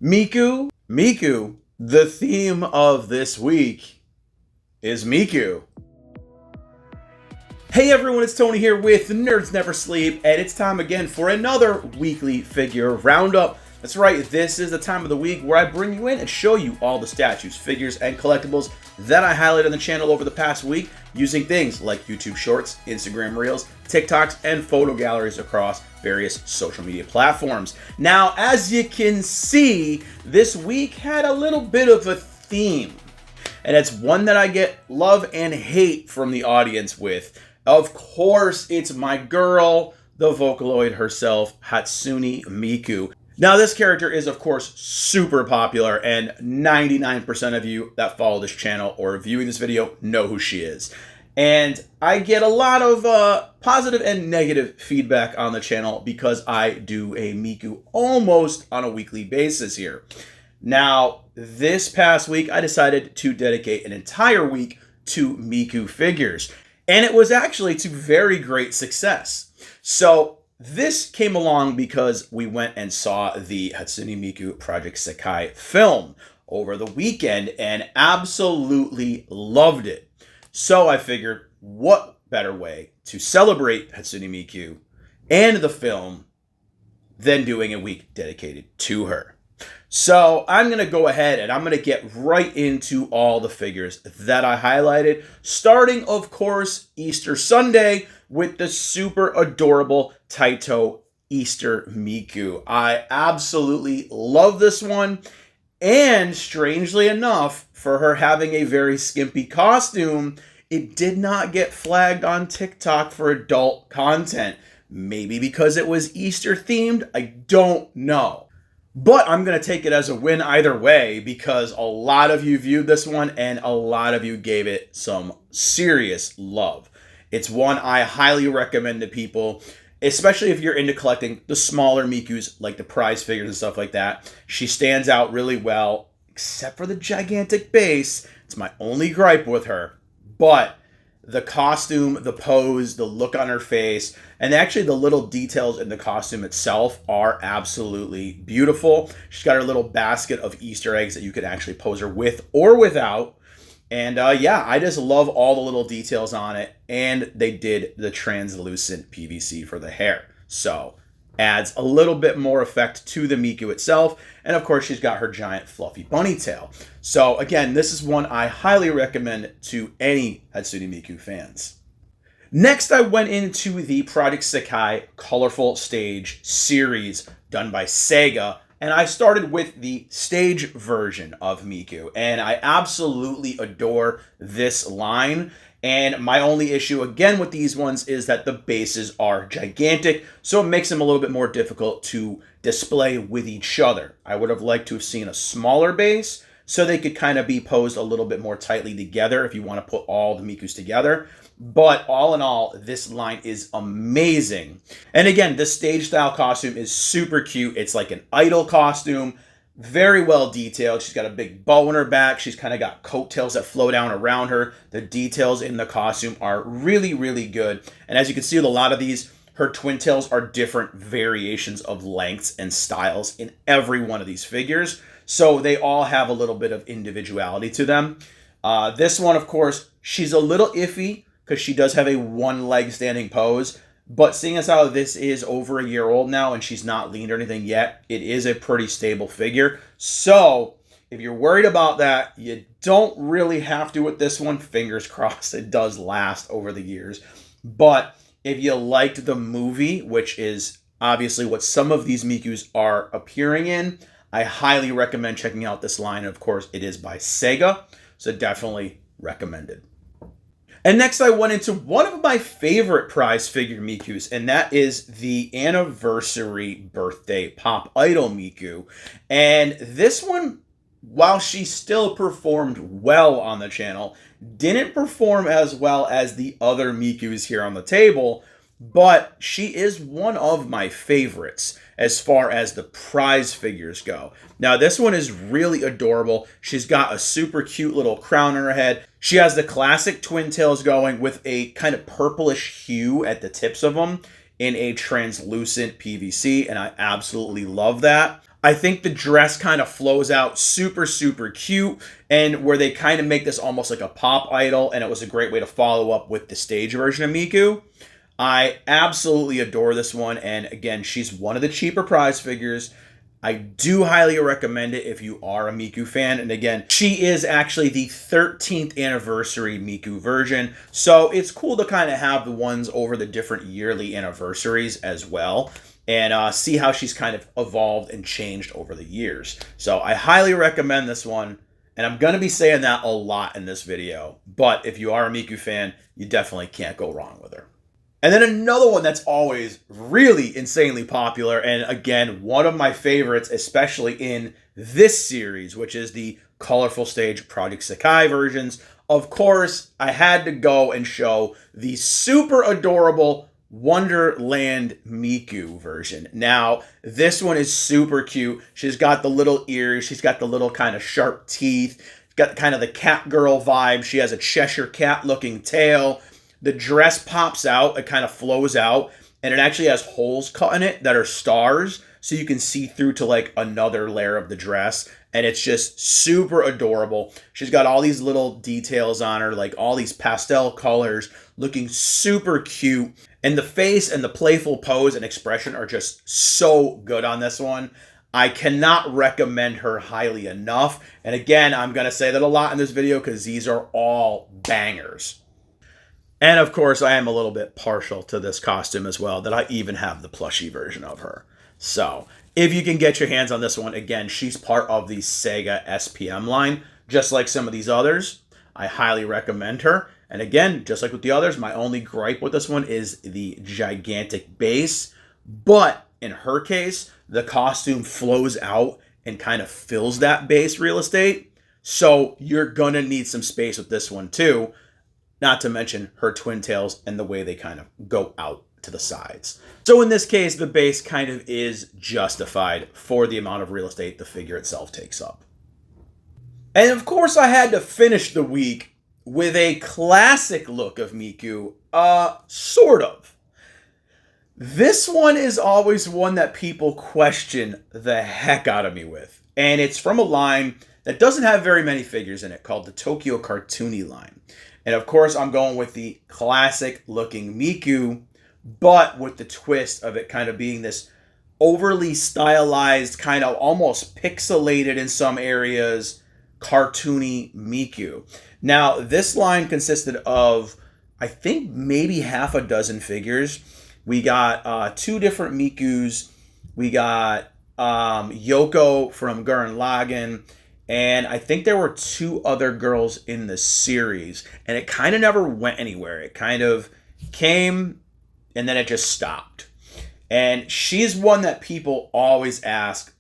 Miku, the theme of this week is Miku. Hey everyone, it's Tony here with Nerds Never Sleep, and it's time again for another weekly figure roundup. That's right, this is the time of the week where I bring you in and show you all the statues, figures, and collectibles that I highlighted on the channel over the past week using things like YouTube Shorts, Instagram Reels, TikToks, and photo galleries across various social media platforms. Now, as you can see, this week had a little bit of a theme, and it's one that I get love and hate from the audience with. Of course, it's my girl, the Vocaloid herself, Hatsune Miku. Now, this character is, of course, super popular, and 99% of you that follow this channel or viewing this video know who she is. And I get a lot of positive and negative feedback on the channel because I do a Miku almost on a weekly basis here. Now, this past week, I decided to dedicate an entire week to Miku figures. And it was actually to very great success. So this came along because we went and saw the Hatsune Miku Project Sekai film over the weekend and absolutely loved it. So I figured, what better way to celebrate Hatsune Miku and the film than doing a week dedicated to her. So I'm going to go ahead and I'm going to get right into all the figures that I highlighted, starting, of course, Easter Sunday with the super adorable Taito Easter Miku. I absolutely love this one, and strangely enough, for her having a very skimpy costume, it did not get flagged on TikTok for adult content. Maybe because it was Easter themed, I don't know. But I'm going to take it as a win either way because a lot of you viewed this one and a lot of you gave it some serious love. It's one I highly recommend to people, especially if you're into collecting the smaller Mikus, like the prize figures and stuff like that. She stands out really well, except for the gigantic base. It's my only gripe with her. But the costume, the pose, the look on her face, and actually the little details in the costume itself are absolutely beautiful. She's got her little basket of Easter eggs that you can actually pose her with or without. And yeah, I just love all the little details on it. And they did the translucent PVC for the hair. So adds a little bit more effect to the Miku itself. And of course, she's got her giant fluffy bunny tail. So again, this is one I highly recommend to any Hatsune Miku fans. Next, I went into the Project Sekai Colorful Stage series done by Sega. And I started with the stage version of Miku. And I absolutely adore this line. And my only issue, again, with these ones is that the bases are gigantic, so it makes them a little bit more difficult to display with each other. I would have liked to have seen a smaller base so they could kind of be posed a little bit more tightly together if you want to put all the Mikus together. But all in all, this line is amazing. And again, the stage style costume is super cute. It's like an idol costume. Very well detailed. She's got a big bow on her back. She's kind of got coattails that flow down around her. The details in the costume are really, really good. And as you can see with a lot of these, her twin tails are different variations of lengths and styles in every one of these figures. So they all have a little bit of individuality to them. This one, of course, she's a little iffy because she does have a one leg standing pose. But seeing as how this is over a year old now and she's not leaned or anything yet, it is a pretty stable figure. So if you're worried about that, you don't really have to with this one. Fingers crossed it does last over the years. But if you liked the movie, which is obviously what some of these Mikus are appearing in, I highly recommend checking out this line. Of course, it is by Sega, so definitely recommended. And next I went into one of my favorite prize figure Mikus, and that is the anniversary birthday Pop Idol Miku. And this one, while she still performed well on the channel, didn't perform as well as the other Mikus here on the table, but she is one of my favorites as far as the prize figures go. Now, this one is really adorable. She's got a super cute little crown on her head. She has the classic twin tails going with a kind of purplish hue at the tips of them in a translucent PVC, and I absolutely love that. I think the dress kind of flows out super, super cute, and where they kind of make this almost like a pop idol, and it was a great way to follow up with the stage version of Miku. I absolutely adore this one, and again, she's one of the cheaper prize figures. I do highly recommend it if you are a Miku fan, and again, she is actually the 13th anniversary Miku version, so it's cool to kind of have the ones over the different yearly anniversaries as well, and see how she's kind of evolved and changed over the years. So I highly recommend this one, and I'm going to be saying that a lot in this video, but if you are a Miku fan, you definitely can't go wrong with her. And then another one that's always really insanely popular, and again, one of my favorites, especially in this series, which is the Colorful Stage Project Sekai versions. Of course, I had to go and show the super adorable Wonderland Miku version. Now, this one is super cute. She's got the little ears. She's got the little kind of sharp teeth. Got kind of the cat girl vibe. She has a Cheshire cat looking tail. The dress pops out. It kind of flows out. And it actually has holes cut in it that are stars. So you can see through to like another layer of the dress. And it's just super adorable. She's got all these little details on her, like all these pastel colors, looking super cute. And the face and the playful pose and expression are just so good on this one. I cannot recommend her highly enough. And again, I'm going to say that a lot in this video because these are all bangers. And of course, I am a little bit partial to this costume as well, that I even have the plushie version of her. So if you can get your hands on this one, again, she's part of the Sega SPM line, just like some of these others. I highly recommend her. And again, just like with the others, my only gripe with this one is the gigantic base. But in her case, the costume flows out and kind of fills that base real estate. So you're going to need some space with this one too. Not to mention her twin tails and the way they kind of go out to the sides. So in this case, the base kind of is justified for the amount of real estate the figure itself takes up. And of course, I had to finish the week with a classic look of Miku, sort of. This one is always one that people question the heck out of me with. And it's from a line that doesn't have very many figures in it, called the Tokyo Cartoony line. And of course, I'm going with the classic looking Miku, but with the twist of it kind of being this overly stylized, kind of almost pixelated in some areas, cartoony Miku. Now, this line consisted of, I think, maybe half a dozen figures. We got two different Mikus. We got Yoko from Gurren Lagann. And I think there were two other girls in the series. And it kind of never went anywhere. It kind of came and then it just stopped. And she's one that people always ask,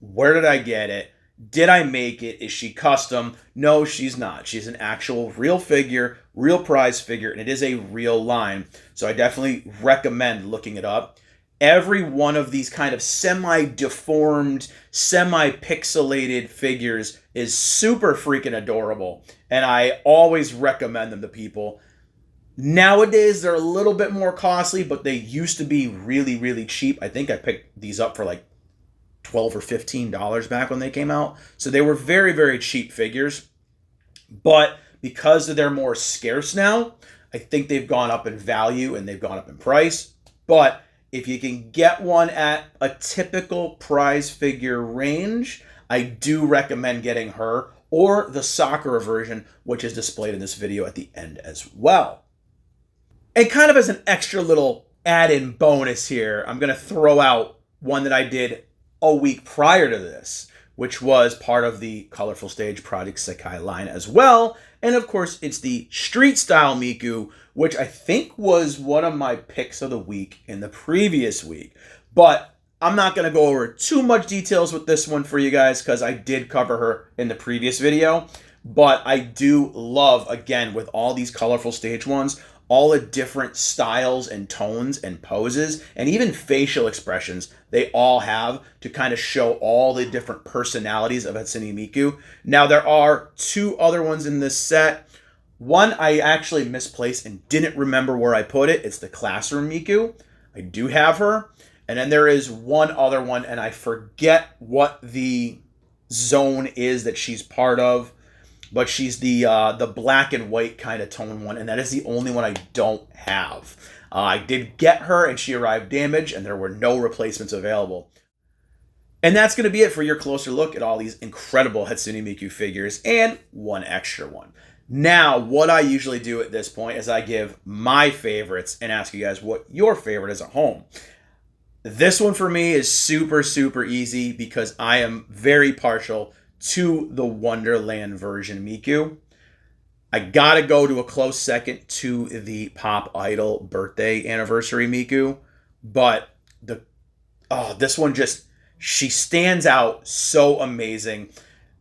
where did I get it? Did I make it? Is she custom? No, she's not. She's an actual real figure, real prize figure, and it is a real line. So I definitely recommend looking it up. Every one of these kind of semi-deformed, semi-pixelated figures is super freaking adorable. And I always recommend them to people. Nowadays, they're a little bit more costly, but they used to be really, really cheap. I think I picked these up for like $12 or $15 back when they came out. So they were very, very cheap figures. But because they're more scarce now, I think they've gone up in value and they've gone up in price. But if you can get one at a typical prize figure range, I do recommend getting her or the Sakura version, which is displayed in this video at the end as well. And kind of as an extra little add-in bonus here, I'm going to throw out one that I did a week prior to this, which was part of the Colorful Stage Project Sekai line as well. And of course, it's the Street Style Miku, which I think was one of my picks of the week in the previous week. But I'm not going to go over too much details with this one for you guys because I did cover her in the previous video. But I do love, again, with all these Colorful Stage ones, all the different styles and tones and poses and even facial expressions they all have to kind of show all the different personalities of Hatsune Miku. Now, there are two other ones in this set. One I actually misplaced and didn't remember where I put it. It's the Classroom Miku. I do have her. And then there is one other one, and I forget what the zone is that she's part of, but she's the black and white kind of tone one, and that is the only one I don't have. I did get her, and she arrived damaged, and there were no replacements available. And that's going to be it for your closer look at all these incredible Hatsune Miku figures and one extra one. Now, what I usually do at this point is I give my favorites and ask you guys what your favorite is at home. This one for me is super, super easy because I am very partial to the Wonderland version Miku. I gotta go to a close second to the Pop Idol birthday anniversary Miku, but this one she stands out so amazing,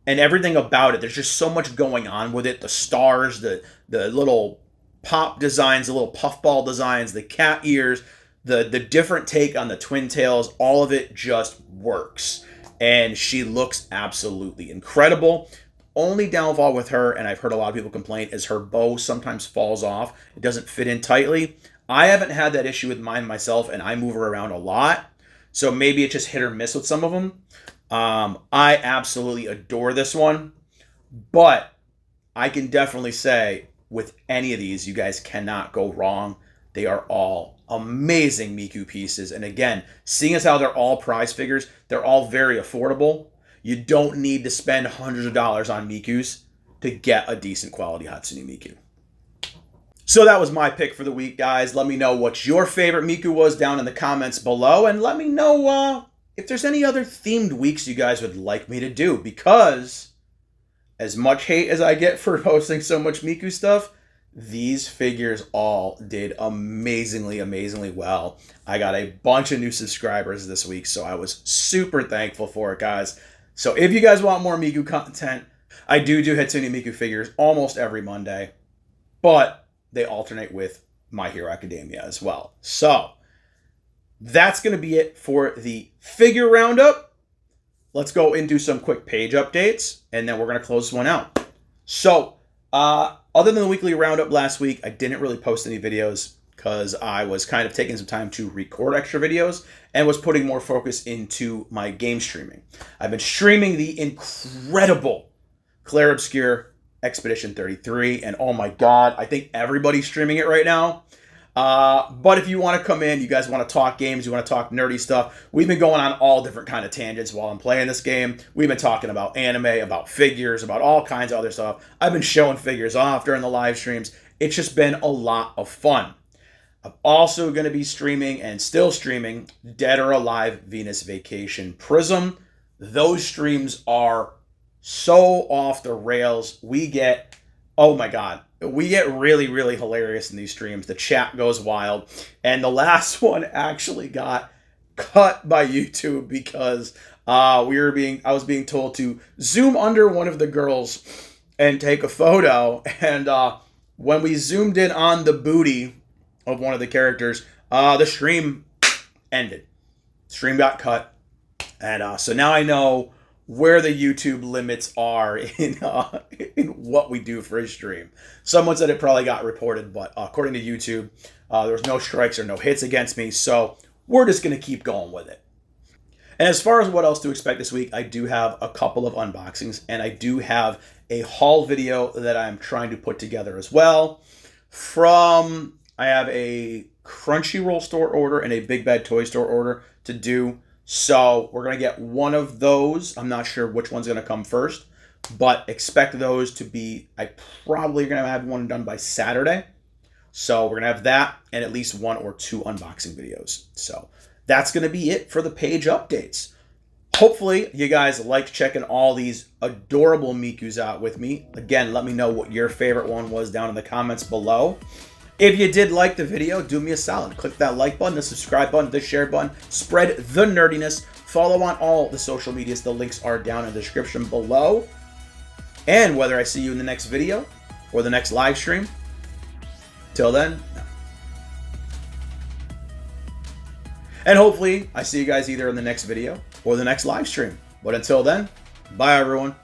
and everything about it. There's just so much going on with it. The stars, the little pop designs, the little puffball designs, the cat ears, the different take on the twin tails. All of it just works, and she looks absolutely incredible. Only downfall with her, and I've heard a lot of people complain, is her bow sometimes falls off. It doesn't fit in tightly. I haven't had that issue with mine myself, and I move her around a lot. So maybe it's just hit or miss with some of them. I absolutely adore this one. But I can definitely say with any of these, you guys cannot go wrong. They are all amazing Miku pieces. And again, seeing as how they're all prize figures, they're all very affordable. You don't need to spend hundreds of dollars on Mikus to get a decent quality Hatsune Miku. So that was my pick for the week, guys. Let me know what your favorite Miku was down in the comments below. And let me know if there's any other themed weeks you guys would like me to do. Because as much hate as I get for posting so much Miku stuff, these figures all did amazingly, amazingly well. I got a bunch of new subscribers this week, so I was super thankful for it, guys. So if you guys want more Miku content, I do Hatsune Miku figures almost every Monday. But they alternate with My Hero Academia as well. So that's going to be it for the figure roundup. Let's go into some quick page updates, and then we're going to close this one out. So other than the weekly roundup last week, I didn't really post any videos because I was kind of taking some time to record extra videos and was putting more focus into my game streaming. I've been streaming the incredible Claire Obscure Expedition 33, and oh my god, I think everybody's streaming it right now. But if you want to come in, you guys want to talk games, you want to talk nerdy stuff, we've been going on all different kind of tangents while I'm playing this game. We've been talking about anime, about figures, about all kinds of other stuff. I've been showing figures off during the live streams. It's just been a lot of fun. I'm also going to be streaming and still streaming Dead or Alive Venus Vacation Prism. Those streams are so off the rails. We get, oh my god, we get really, really hilarious in these streams. The chat goes wild. And the last one actually got cut by YouTube because I was being told to zoom under one of the girls and take a photo. And when we zoomed in on the booty of one of the characters, the stream ended. Stream got cut. And so now I know where the YouTube limits are in what we do for a stream. Someone said it probably got reported, but according to YouTube, there was no strikes or no hits against me, so we're just going to keep going with it. And as far as what else to expect this week, I do have a couple of unboxings, and I do have a haul video that I'm trying to put together as well. I have a Crunchyroll store order and a Big Bad Toy Store order to do. So we're going to get one of those. I'm not sure which one's going to come first, but expect those to be, I probably going to have one done by Saturday. So we're going to have that and at least one or two unboxing videos. So that's going to be it for the page updates. Hopefully you guys liked checking all these adorable Mikus out with me. Again, let me know what your favorite one was down in the comments below. If you did like the video, do me a solid. Click that like button, the subscribe button, the share button. Spread the nerdiness. Follow on all the social medias. The links are down in the description below. And whether I see you in the next video or the next live stream, till then, no. And hopefully I see you guys either in the next video or the next live stream. But until then, bye everyone.